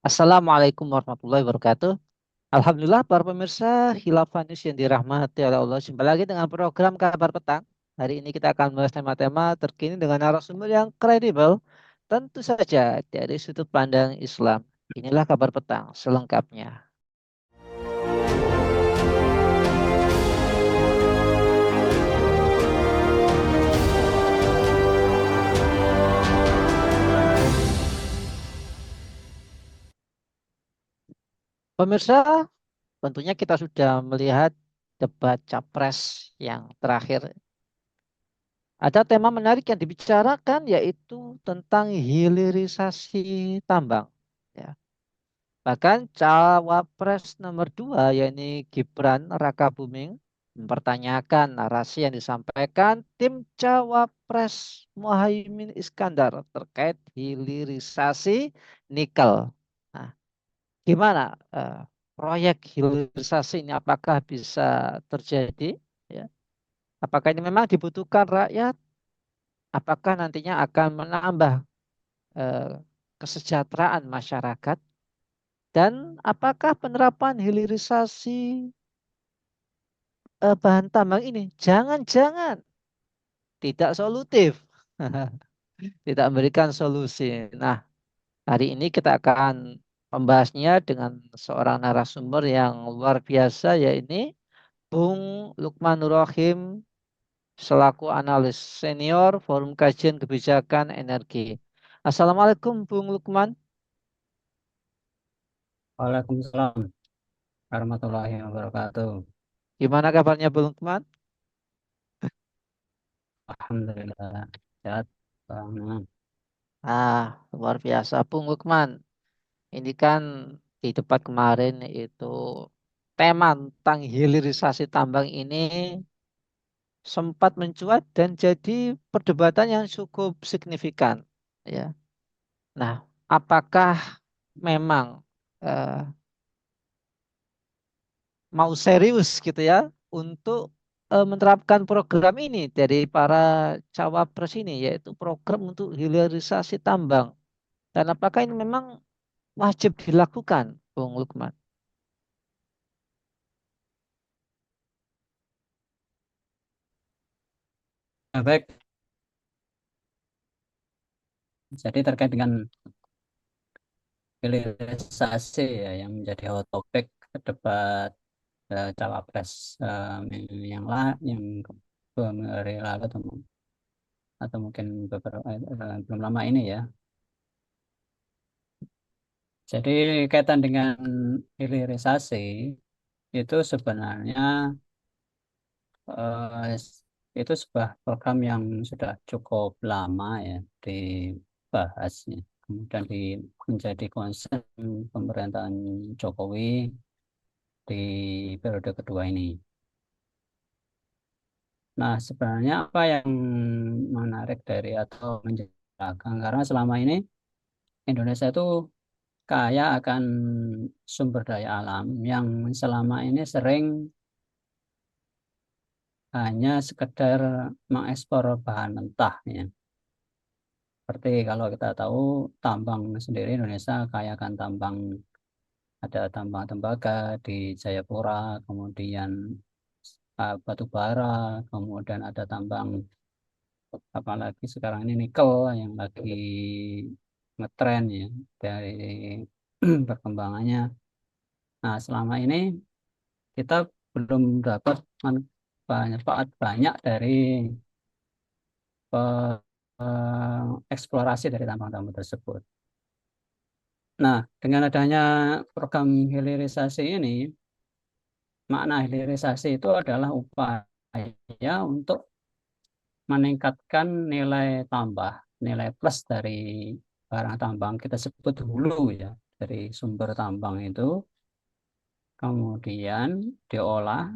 Assalamualaikum warahmatullahi wabarakatuh. Alhamdulillah para pemirsa Khilafah News yang dirahmati oleh Allah. Jumpa lagi dengan program Kabar Petang. Hari ini kita akan membahas tema-tema terkini dengan narasumber yang kredibel. Tentu saja dari sudut pandang Islam. Inilah Kabar Petang selengkapnya. Pemirsa, tentunya kita sudah melihat debat capres yang terakhir. Ada tema menarik yang dibicarakan yaitu tentang hilirisasi tambang. Ya. Bahkan cawapres nomor 2 yakni Gibran Rakabuming mempertanyakan narasi yang disampaikan tim cawapres Muhaimin Iskandar terkait hilirisasi nikel. Nah, gimana proyek hilirisasi ini apakah bisa terjadi? Ya. Apakah ini memang dibutuhkan rakyat? Apakah nantinya akan menambah eh, kesejahteraan masyarakat? Dan apakah penerapan hilirisasi bahan tambang ini jangan-jangan tidak solutif, tidak memberikan solusi. Nah, hari ini kita akan membahasnya dengan seorang narasumber yang luar biasa, yaitu Bung Lukman Nur Rohim selaku analis senior Forum Kajian Kebijakan Energi. Assalamualaikum Bung Lukman. Waalaikumsalam warahmatullahi wabarakatuh. Gimana kabarnya Bung Lukman? Alhamdulillah sehat banget. Luar biasa Bung Lukman. Ini kan di debat kemarin itu tema tentang hilirisasi tambang ini sempat mencuat dan jadi perdebatan yang cukup signifikan. Ya. Nah, apakah memang eh, mau serius gitu ya untuk menerapkan program ini dari para cawapres ini, yaitu program untuk hilirisasi tambang. Dan apakah ini memang wajib dilakukan, Bung Lukman? Baik, jadi terkait dengan hilirisasi ya yang menjadi hot topic debat cawapres yang beberapa hari lalu atau mungkin beberapa belum lama ini ya. Jadi kaitan dengan hilirisasi itu sebenarnya eh, itu sebuah program yang sudah cukup lama ya dibahas ya. Kemudian menjadi concern pemerintahan Jokowi di periode kedua ini. Nah, sebenarnya apa yang menarik dari atau menjadi belakang karena selama ini Indonesia itu kaya akan sumber daya alam yang selama ini sering hanya sekedar mengekspor bahan mentah ya. Seperti kalau kita tahu tambang sendiri Indonesia kaya akan tambang, ada tambang tembaga di Jayapura, kemudian batu bara, kemudian ada tambang apalagi sekarang ini nikel yang lagi ngetren ya dari perkembangannya. Nah, selama ini kita belum dapat manfaat banyak dari eksplorasi dari tambang-tambang tersebut. Nah, dengan adanya program hilirisasi ini, makna hilirisasi itu adalah upaya untuk meningkatkan nilai tambah, nilai plus dari barang tambang kita sebut hulu ya, dari sumber tambang itu, kemudian diolah,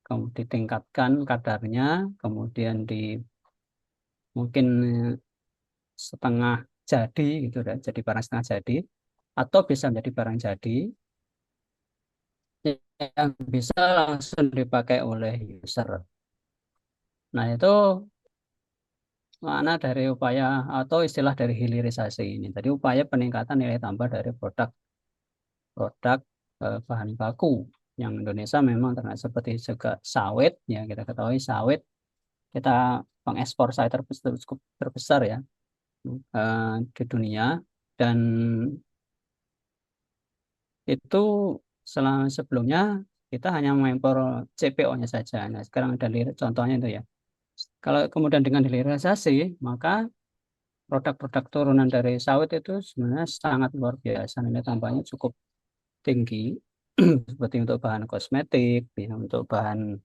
kemudian ditingkatkan kadarnya, kemudian mungkin setengah jadi gitu dan jadi barang setengah jadi, atau bisa menjadi barang jadi yang bisa langsung dipakai oleh user. Nah, itu makna dari upaya atau istilah dari hilirisasi ini. Jadi upaya peningkatan nilai tambah dari produk produk bahan baku. Yang Indonesia memang terkenal seperti juga sawit, ya kita ketahui sawit kita pengekspor sawit cukup terbesar ya di dunia, dan itu selama sebelumnya kita hanya mengimpor CPO-nya saja. Nah, sekarang ada contohnya itu ya. Kalau kemudian dengan hilirisasi, maka produk-produk turunan dari sawit itu sebenarnya sangat luar biasa. Nilai tambahnya cukup tinggi, seperti untuk bahan kosmetik, ya, untuk bahan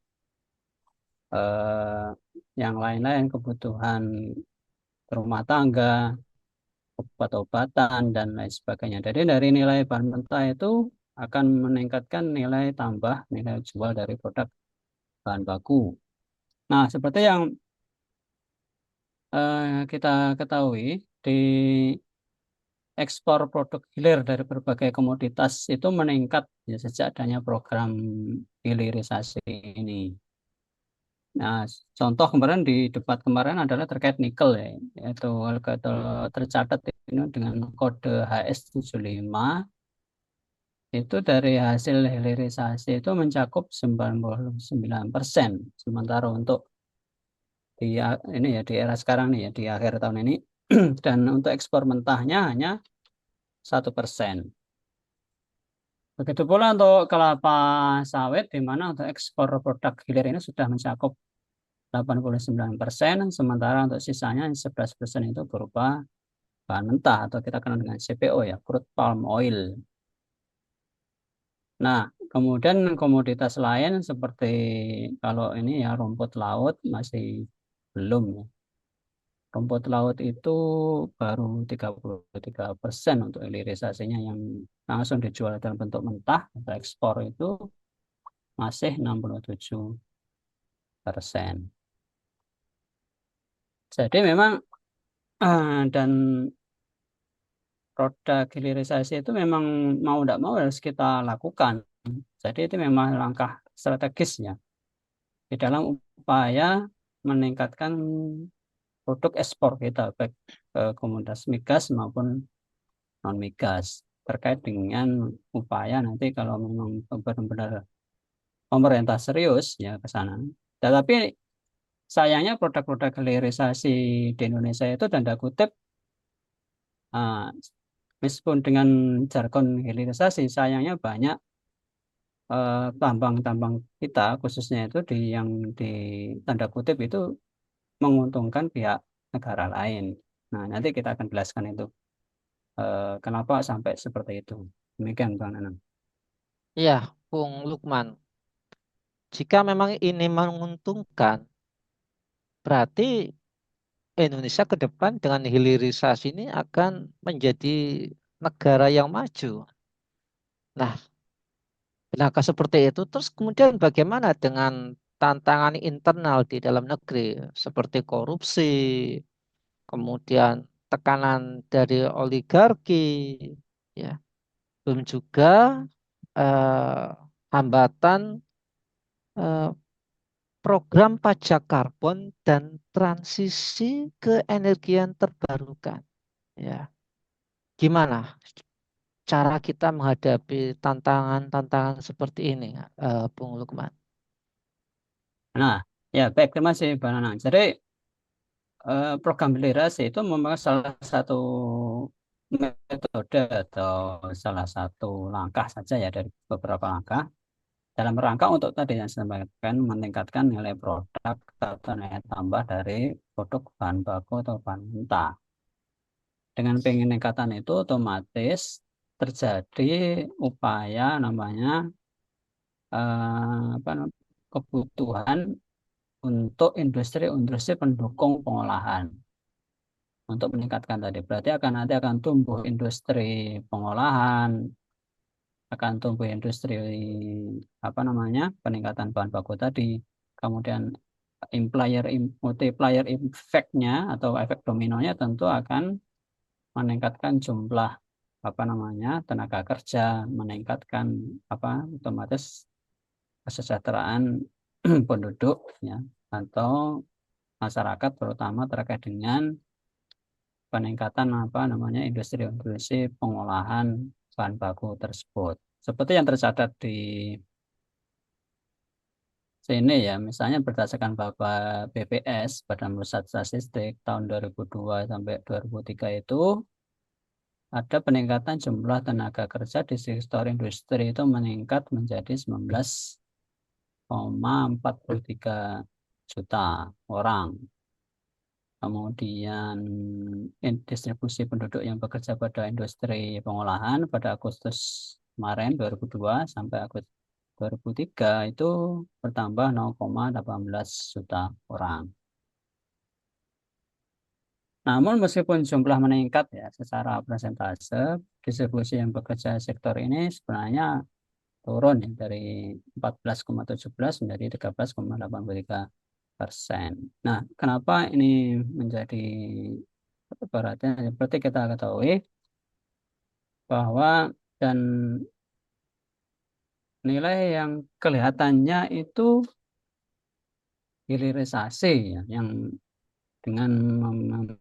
eh, yang lain-lain, kebutuhan rumah tangga, obat-obatan, dan lain sebagainya. Jadi dari nilai bahan mentah itu akan meningkatkan nilai tambah, nilai jual dari produk bahan baku. Nah, seperti yang kita ketahui, di ekspor produk hilir dari berbagai komoditas itu meningkat ya, sejak adanya program hilirisasi ini. Nah, contoh kemarin di debat kemarin adalah terkait nikel ya, yaitu tercatat ini dengan kode HS75 itu dari hasil hilirisasi itu mencakup 99%. Sementara untuk di ini ya di era sekarang nih ya di akhir tahun ini dan untuk ekspor mentahnya hanya 1%. Begitu pula untuk kelapa sawit, di mana untuk ekspor produk hilir ini sudah mencakup 89%, sementara untuk sisanya 11% itu berupa bahan mentah atau kita kenal dengan CPO ya, crude palm oil. Nah, kemudian komoditas lain seperti kalau ini ya rumput laut masih belum ya. Rumput laut itu baru 33% untuk hilirisasinya yang langsung dijual dalam bentuk mentah atau ekspor itu masih 67%. Jadi memang dan produk hilirisasi itu memang mau tidak mau harus kita lakukan. Jadi itu memang langkah strategisnya di dalam upaya meningkatkan produk ekspor kita baik komoditas migas maupun non migas, terkait dengan upaya nanti kalau memang benar-benar pemerintah serius ya ke sana. Tetapi sayangnya produk-produk hilirisasi di Indonesia itu tanda kutip ah, meskipun dengan jargon hilirisasi, sayangnya banyak tambang-tambang kita khususnya itu yang di tanda kutip itu menguntungkan pihak negara lain. Nah, nanti kita akan jelaskan itu kenapa sampai seperti itu. Demikian Bang Nanang. Iya, Bung Lukman. Jika memang ini menguntungkan, berarti Indonesia ke depan dengan hilirisasi ini akan menjadi negara yang maju. Nah, benarkah seperti itu? Terus kemudian bagaimana dengan tantangan internal di dalam negeri seperti korupsi, kemudian tekanan dari oligarki, ya, belum juga eh, hambatan eh, program pajak karbon dan transisi ke energi yang terbarukan. Ya, gimana cara kita menghadapi tantangan-tantangan seperti ini, Bung Lukman? Nah, ya baik, terima kasih Bang Nanang. Jadi program hilirisasi itu merupakan salah satu metode atau salah satu langkah saja ya dari beberapa langkah dalam rangka untuk tadi yang saya sampaikan meningkatkan nilai produk atau nilai tambah dari produk bahan baku atau bahan mentah. Dengan peningkatan itu otomatis terjadi upaya namanya kebutuhan untuk industri-industri pendukung pengolahan untuk meningkatkan tadi. Berarti nanti akan tumbuh industri pengolahan, akan tumbuh industri peningkatan bahan baku tadi. Kemudian multiplier effect-nya atau efek dominonya tentu akan meningkatkan jumlah tenaga kerja, meningkatkan otomatis kesejahteraan penduduk ya atau masyarakat terutama terkait dengan peningkatan industri-industri pengolahan bahan baku tersebut. Seperti yang tercatat di sini ya, misalnya berdasarkan Bapak BPS, Badan Pusat Statistik tahun 2002 sampai 2003 itu ada peningkatan jumlah tenaga kerja di sektor industri itu meningkat menjadi 19,43 juta orang. Kemudian distribusi penduduk yang bekerja pada industri pengolahan pada Agustus kemarin 2002 sampai Agustus 2003 itu bertambah 0,18 juta orang. Namun meskipun jumlah meningkat ya secara persentase, distribusi yang bekerja sektor ini sebenarnya turun ya, dari 14,17 menjadi 13,83%. Nah, kenapa ini menjadi perhatian? Seperti kita ketahui bahwa dan nilai yang kelihatannya itu hilirisasi ya, yang dengan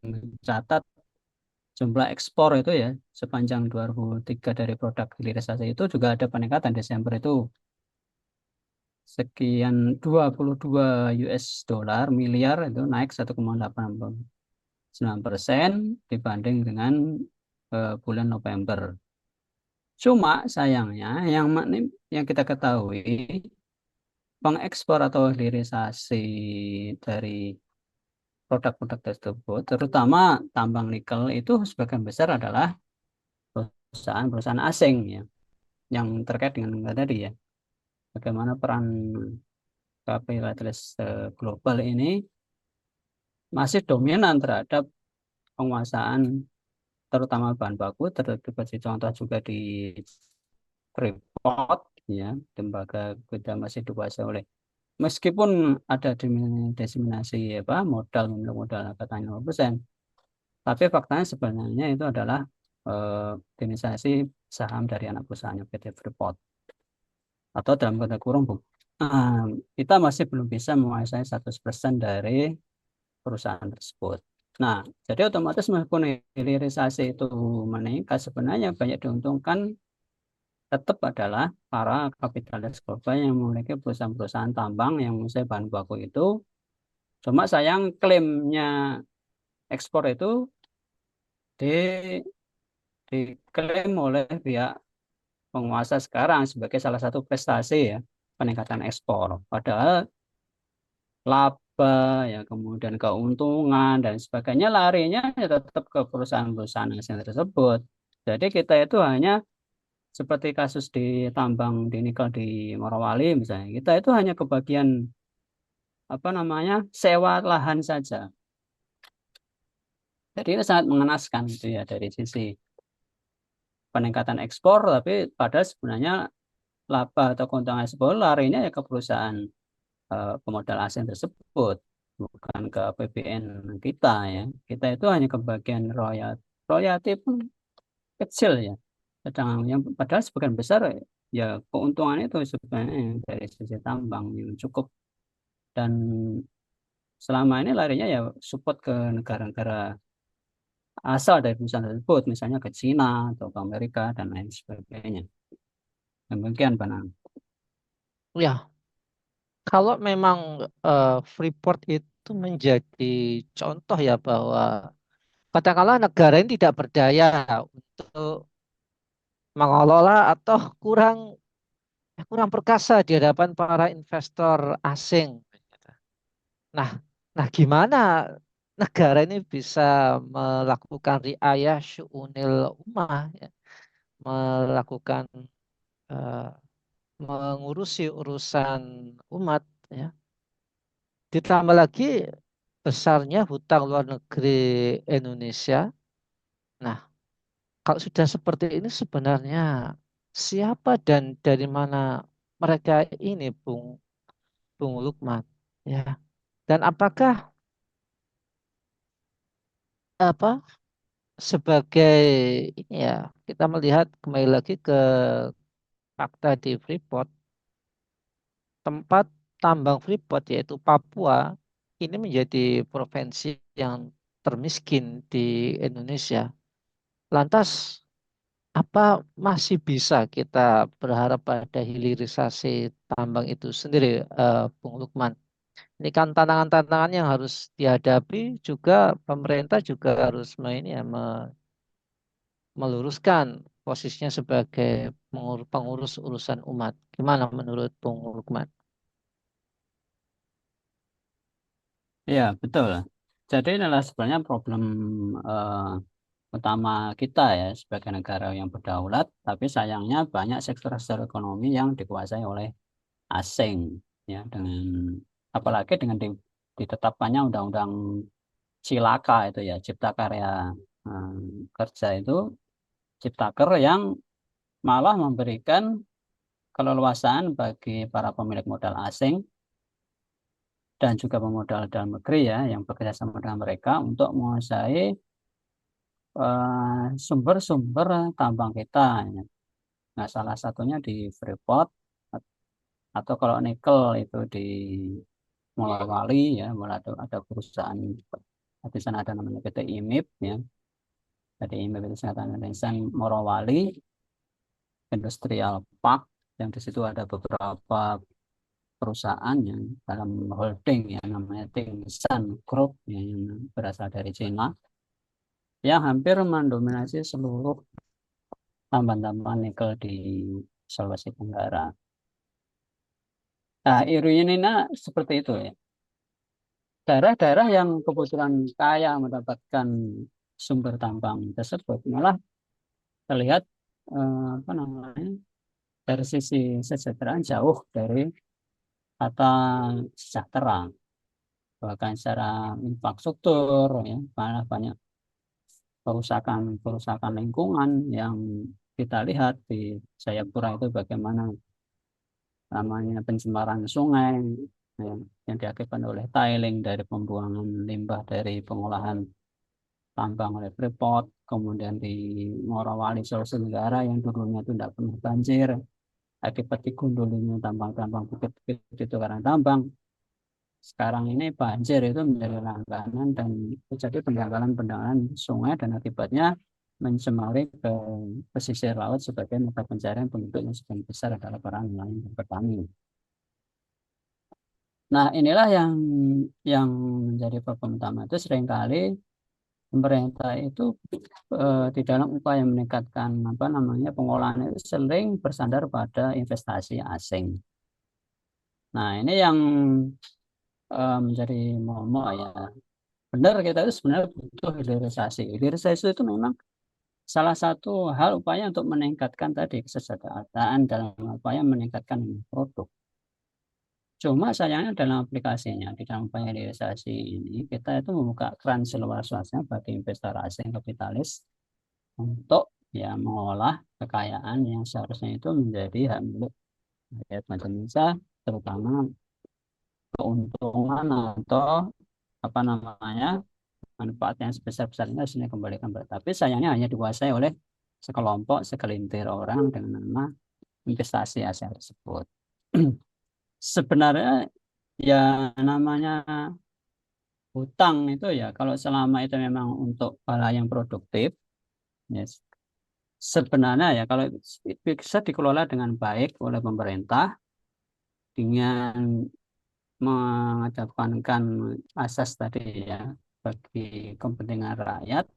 mencatat jumlah ekspor itu ya sepanjang 2003 dari produk hilirisasi itu juga ada peningkatan Desember itu sekian 22 US dollar miliar itu naik 1,89% dibanding dengan bulan November. Cuma sayangnya yang kita ketahui pengekspor atau hilirisasi dari produk-produk tersebut, terutama tambang nikel itu sebagian besar adalah perusahaan-perusahaan asing ya, yang terkait dengan tadi ya, bagaimana peran kapitalis global ini masih dominan terhadap penguasaan terutama bahan baku, terdapat contoh juga di Freeport ya, tembaga kita masih dikuasai oleh meskipun ada diseminasi apa modal modal katanya 0%, tapi faktanya sebenarnya itu adalah organisasi saham dari anak perusahaannya PT Freeport atau dalam kata kurung kita masih belum bisa menguasai 100% dari perusahaan tersebut. Nah, jadi otomatis meskipun hilirisasi itu meningkat, sebenarnya banyak diuntungkan tetap adalah para kapitalis global yang memiliki perusahaan-perusahaan tambang yang menguasai bahan baku itu. Cuma sayang klaimnya ekspor itu di, diklaim oleh pihak penguasa sekarang sebagai salah satu prestasi ya peningkatan ekspor. Padahal laba ya kemudian keuntungan dan sebagainya larinya ya tetap ke perusahaan-perusahaan asing tersebut. Jadi kita itu hanya seperti kasus di tambang di nikel di Morowali misalnya, kita itu hanya kebagian apa namanya sewa lahan saja. Jadi ini sangat mengenaskan gitu ya dari sisi peningkatan ekspor, tapi padahal sebenarnya laba atau keuntungan ekspor larinya ya ke perusahaan pemodal asing tersebut, bukan ke APBN kita ya. Kita itu hanya kebagian royalti, royalti pun kecil ya. Sedang yang padahal sebagian besar ya keuntungan itu sebenarnya dari sisi tambang yang cukup dan selama ini larinya ya support ke negara-negara asal dari perusahaan tersebut, misalnya ke Cina atau ke Amerika dan lain sebagainya. Demikian, Pak Nang. Ya, kalau memang Freeport itu menjadi contoh ya bahwa katakanlah negara ini tidak berdaya untuk mengelola atau kurang perkasa di hadapan para investor asing. Nah, nah gimana negara ini bisa melakukan riayah syu'unil ummah, ya, melakukan eh, mengurusi urusan umat, ya. Ditambah lagi besarnya hutang luar negeri Indonesia. Nah, kalau sudah seperti ini sebenarnya siapa dan dari mana mereka ini, Bung Lukman? Ya. Dan apakah apa sebagai ini ya kita melihat kembali lagi ke fakta di Freeport, tempat tambang Freeport yaitu Papua ini menjadi provinsi yang termiskin di Indonesia. Lantas apa masih bisa kita berharap pada hilirisasi tambang itu sendiri, Bung Lukman? Ini kan tantangan-tantangan yang harus dihadapi juga pemerintah juga harus ini ya, meluruskan posisinya sebagai pengurus urusan umat. Gimana menurut Bung Lukman? Iya, betul. Jadi inilah sebenarnya problem eh, utama kita ya sebagai negara yang berdaulat, tapi sayangnya banyak sektor-sektor ekonomi yang dikuasai oleh asing ya dengan apalagi dengan ditetapkannya undang-undang Cilaka itu ya Cipta Karya Kerja itu Ciptaker yang malah memberikan keleluasaan bagi para pemilik modal asing dan juga pemodal dalam negeri ya yang bekerja sama dengan mereka untuk menguasai sumber-sumber tambang kita ya. Nah, salah satunya di Freeport atau kalau nikel itu di Morowali ya, mulai ada perusahaan di sana ada namanya PT IMIP ya. Jadi IMIP itu Singkatan Indonesia Morowali Industrial Park yang di situ ada beberapa perusahaan yang dalam holding yang namanya Tingsan Group yang berasal dari Cina yang hampir mendominasi seluruh tambang-tambang nikel di Sulawesi Tenggara. Nah, ironisnya seperti itu ya. Daerah-daerah yang kebetulan kaya mendapatkan sumber tambang tersebut malah terlihat apa namanya dari sisi kesejahteraan jauh dari kata sejahtera. Bahkan secara infrastruktur ya malah banyak kerusakan lingkungan yang kita lihat di Jayapura itu bagaimana namanya pencemaran sungai ya, yang diakibatkan oleh tiling dari pembuangan limbah dari pengolahan tambang oleh Freeport, kemudian di Morowali, Sulawesi Tenggara yang dulunya itu tidak pernah banjir, akibat digundulinya tambang-tambang bukit-bukit itu karena tambang. Sekarang ini banjir itu menjadi langganan dan terjadi pendangkalan-pendangkalan sungai dan akibatnya mencemari ke pesisir laut sebagai mata pencarian penduduk yang sebagian besar adalah para nelayan dan petani. Nah, inilah yang menjadi problem utama itu seringkali pemerintah itu di dalam upaya meningkatkan apa namanya pengolahan itu sering bersandar pada investasi asing. Nah, ini yang menjadi momok ya. Benar kita itu sebenarnya butuh hilirisasi. Hilirisasi itu memang salah satu hal upaya untuk meningkatkan tadi kesejahteraan dalam upaya meningkatkan produk. Cuma sayangnya dalam aplikasinya, di dalam upaya hilirisasi ini, kita itu membuka keran seluas-luasnya bagi investor asing kapitalis untuk ya mengolah kekayaan yang seharusnya itu menjadi hak milik rakyat Indonesia, terutama keuntungan atau apa namanya manfaat yang sebesar-besarnya harusnya kembalikan. Tapi sayangnya hanya dikuasai oleh sekelompok, segelintir orang dengan nama investasi aset tersebut. Sebenarnya ya namanya hutang itu ya kalau selama itu memang untuk hal yang produktif, yes, sebenarnya ya kalau bisa dikelola dengan baik oleh pemerintah dengan mengedepankan asas tadi ya bagi kepentingan rakyat,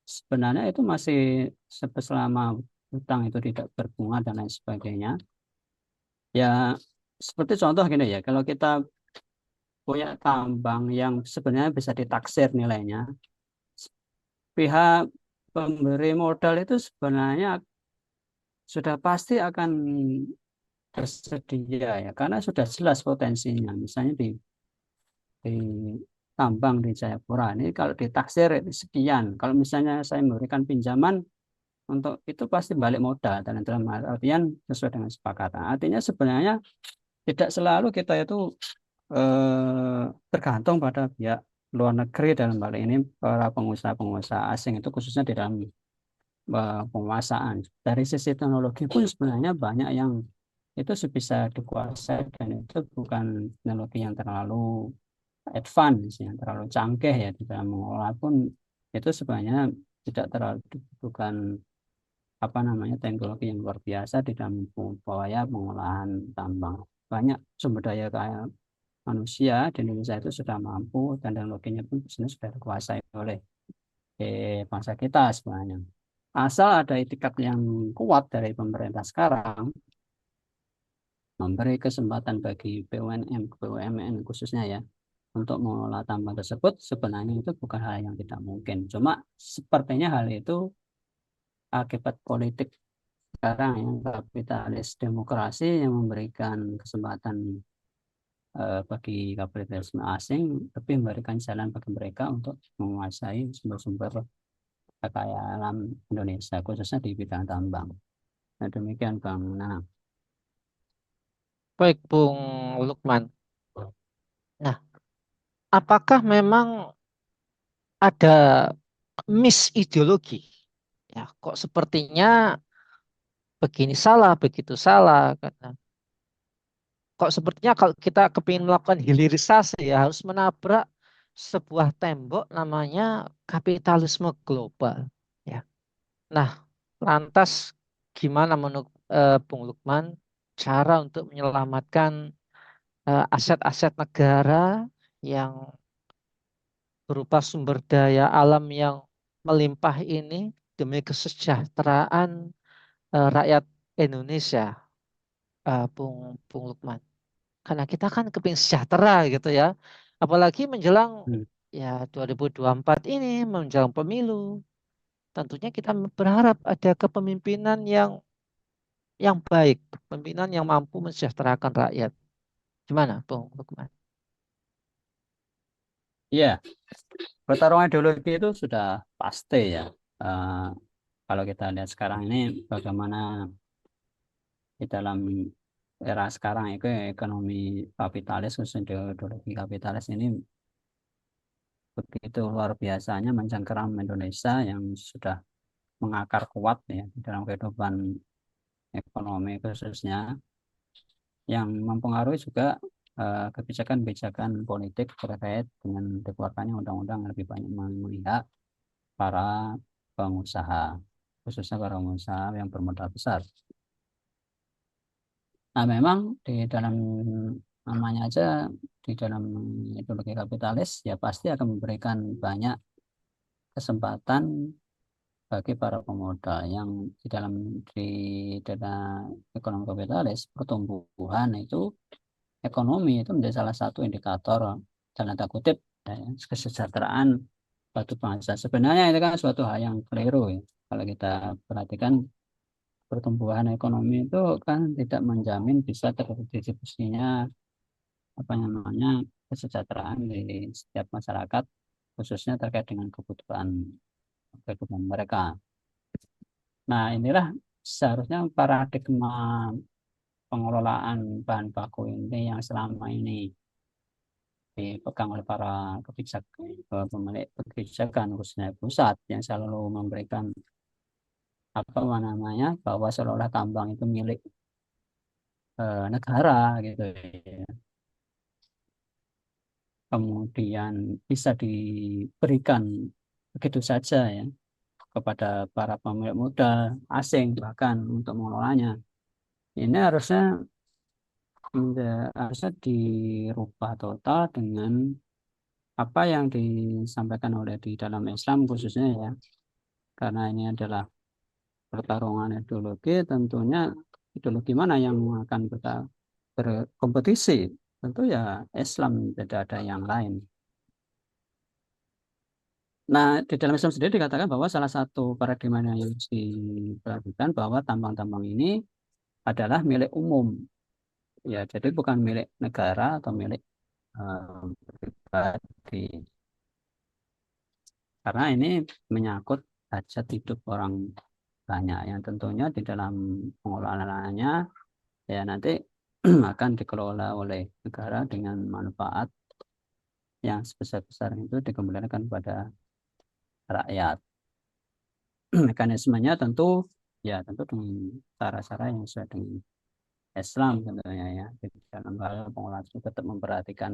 sebenarnya itu masih selama hutang itu tidak berbunga dan lain sebagainya. Ya seperti contoh gini ya, kalau kita punya tambang yang sebenarnya bisa ditaksir nilainya, pihak pemberi modal itu sebenarnya sudah pasti akan bersedia ya, karena sudah jelas potensinya. Misalnya di tambang di Jayapura ini kalau ditaksir itu sekian, kalau misalnya saya memberikan pinjaman untuk itu pasti balik modal dan dalam artian sesuai dengan sepakatan. Artinya sebenarnya tidak selalu kita itu tergantung pada pihak luar negeri dalam hal ini para pengusaha-pengusaha asing itu khususnya di dalam penguasaan. Dari sisi teknologi pun sebenarnya banyak yang itu bisa dikuasai dan itu bukan teknologi yang terlalu advance, yang terlalu canggih ya di dalam mengolah pun itu sebenarnya tidak terlalu dibutuhkan apa namanya teknologi yang luar biasa di dalam upaya pengolahan tambang. Banyak sumber daya kayak manusia di Indonesia itu sudah mampu dan teknologinya pun sebenarnya sudah dikuasai oleh bangsa kita sebenarnya. Asal ada itikat yang kuat dari pemerintah sekarang, memberi kesempatan bagi BUMN, BUMN khususnya ya, untuk mengelola tambang tersebut, sebenarnya itu bukan hal yang tidak mungkin. Cuma sepertinya hal itu akibat politik sekarang yang kapitalis demokrasi yang memberikan kesempatan bagi kapitalisme asing, tapi memberikan jalan bagi mereka untuk menguasai sumber-sumber kekayaan alam Indonesia, khususnya di bidang tambang. Nah, demikian Bang Nanang. Baik, Bung Lukman. Nah, apakah memang ada misideologi? Ya, kok sepertinya begini salah, begitu salah. Kok sepertinya kalau kita kepingin melakukan hilirisasi ya harus menabrak sebuah tembok namanya kapitalisme global. Ya. Nah, lantas gimana menurut Bung Lukman cara untuk menyelamatkan aset-aset negara yang berupa sumber daya alam yang melimpah ini demi kesejahteraan rakyat Indonesia, Bung Lukman. Karena kita kan kepingin sejahtera gitu ya. Apalagi menjelang Hmm. ya 2024 ini menjelang pemilu. Tentunya kita berharap ada kepemimpinan yang baik, pemimpinan yang mampu mensejahterakan rakyat. Gimana, Bung Lukman? Iya, pertarungan ideologi itu sudah pasti ya. Eh, Kalau kita lihat sekarang ini bagaimana di dalam era sekarang itu ekonomi kapitalis, khususnya ideologi kapitalis ini begitu luar biasanya mencengkeram Indonesia yang sudah mengakar kuat ya di dalam kehidupan ekonomi khususnya yang mempengaruhi juga kebijakan-kebijakan politik terkait dengan dikeluarkannya undang-undang yang lebih banyak memihak para pengusaha, khususnya para pengusaha yang bermodal besar. Nah, memang di dalam namanya aja di dalam ideologi kapitalis ya pasti akan memberikan banyak kesempatan bagi para pemodal yang di dalam ekonomi kapitalis pertumbuhan itu ekonomi itu menjadi salah satu indikator dalam tanda kutip ya, kesejahteraan suatu bangsa. Sebenarnya itu kan suatu hal yang keliru ya. Kalau kita perhatikan pertumbuhan ekonomi itu kan tidak menjamin bisa terdistribusinya apa namanya kesejahteraan di setiap masyarakat khususnya terkait dengan kebutuhan kehidupan mereka. Nah, inilah seharusnya paradigma pengelolaan bahan baku ini yang selama ini dipegang oleh para pemilik kebijakan khususnya pusat yang selalu memberikan apa namanya bahwa seolah-olah tambang itu milik negara gitu ya. Kemudian bisa diberikan begitu saja ya kepada para pemilik modal asing bahkan untuk mengelolanya. Ini harusnya dirubah total dengan apa yang disampaikan oleh di dalam Islam khususnya ya. Karena ini adalah pertarungan ideologi, tentunya ideologi mana yang akan kita berkompetisi? Tentu ya Islam, tidak ada yang lain. Nah, di dalam Islam sendiri dikatakan bahwa salah satu paradigma yang harus diperhatikan bahwa tambang-tambang ini adalah milik umum. Ya, jadi bukan milik negara atau milik pribadi. Karena ini menyangkut hajat hidup orang banyak yang tentunya di dalam pengelolaannya ya nanti akan dikelola oleh negara dengan manfaat yang sebesar-besar itu dikembalikan kepada rakyat. Mekanismenya tentu ya tentu dengan cara-cara yang sesuai dengan Islam tentunya ya. Di dalam hal pengelolaan itu tetap memperhatikan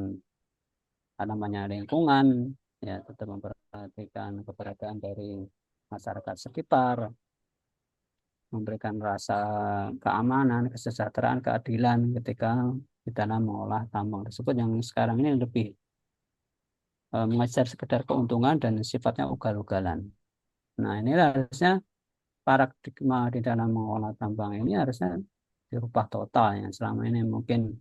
namanya lingkungan, ya tetap memperhatikan keberadaan dari masyarakat sekitar, memberikan rasa keamanan, kesejahteraan, keadilan ketika di dalam mengolah tambang tersebut yang sekarang ini lebih mengejar sekedar keuntungan dan sifatnya ugal-ugalan. Nah, ini harusnya paradigma di dalam mengolah tambang ini harusnya dirubah total ya. Selama ini mungkin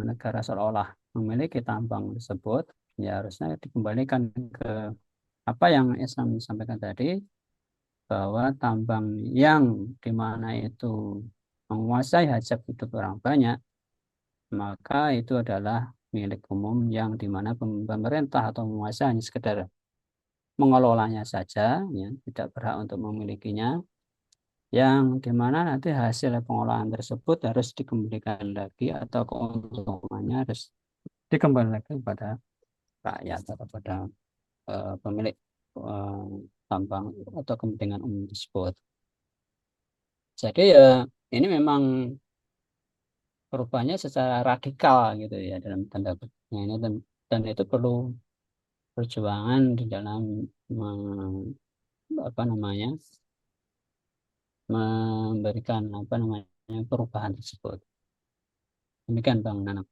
negara seolah-olah memiliki tambang tersebut, ya harusnya dikembalikan ke apa yang Islam sampaikan tadi, bahwa tambang yang di mana itu menguasai hajat hidup orang banyak, maka itu adalah milik umum yang di mana pemerintah atau penguasa hanya sekedar mengelolanya saja, ya, tidak berhak untuk memilikinya, yang di mana nanti hasil pengolahan tersebut harus dikembalikan lagi atau keuntungannya harus dikembalikan lagi kepada rakyat atau pada pemilik eh, tambang atau kepentingan umum tersebut. Jadi ya ini memang perubahannya secara radikal gitu ya dalam tanda petiknya ini, dan itu perlu perjuangan di dalam me- apa namanya memberikan apa namanya perubahan tersebut. Demikian Bang Nanang.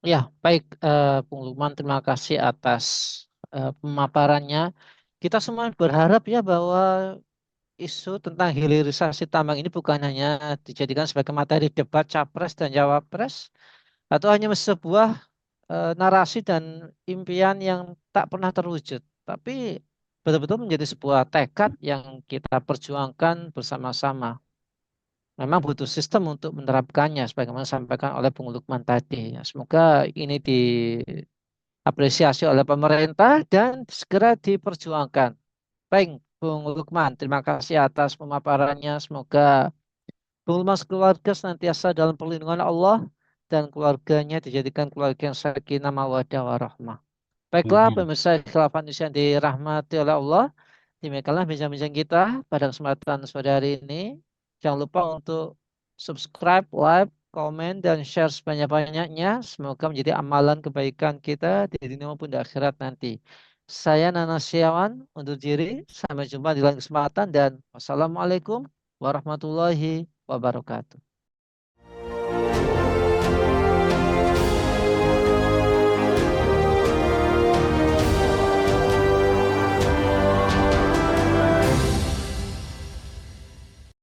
Ya, baik, Bung Lukman, terima kasih atas pemaparannya. Kita semua berharap ya bahwa isu tentang hilirisasi tambang ini bukan hanya dijadikan sebagai materi debat capres dan cawapres, atau hanya sebuah narasi dan impian yang tak pernah terwujud, tapi betul-betul menjadi sebuah tekad yang kita perjuangkan bersama-sama. Memang butuh sistem untuk menerapkannya, sebagaimana disampaikan oleh Bung Lukman tadi. Ya, semoga ini diapresiasi oleh pemerintah dan segera diperjuangkan. Baik, Bung Lukman, terima kasih atas pemaparannya. Semoga Bung Lukman keluarga senantiasa dalam perlindungan Allah dan keluarganya dijadikan keluarga yang sakinah mawaddah warahmah. Baiklah, Amin. pemirsa khilafah Indonesia yang dirahmati oleh Allah. Demikianlah bincang-bincang kita pada kesempatan sore hari ini. Jangan lupa untuk subscribe, like, komen, dan share sebanyak-banyaknya. Semoga menjadi amalan kebaikan kita di dunia maupun di akhirat nanti. Saya Nana Siawan undur diri. Sampai jumpa di lain kesempatan dan wassalamualaikum warahmatullahi wabarakatuh.